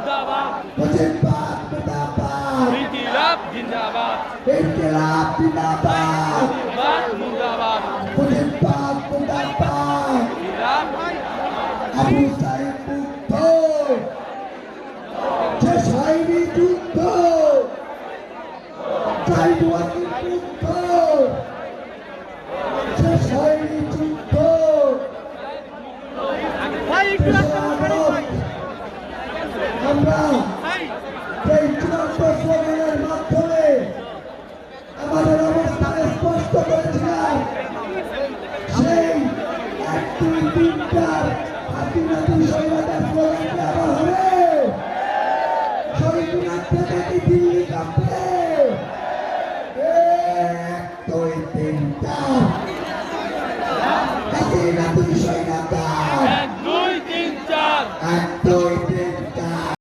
मुर्दाबाद मुजिबाबाद मुर्दाबाद इनकलाब जिंदाबाद इनकलाब जिंदाबाद मुर्दाबाद मुजिबाबाद मुर्दाबाद আবু সাইদ মুক্ত শেষ হয়নি যুদ্ধ সাইদ ওয়াকিল মুক্ত শেষ হয়নি যুদ্ধ আমরা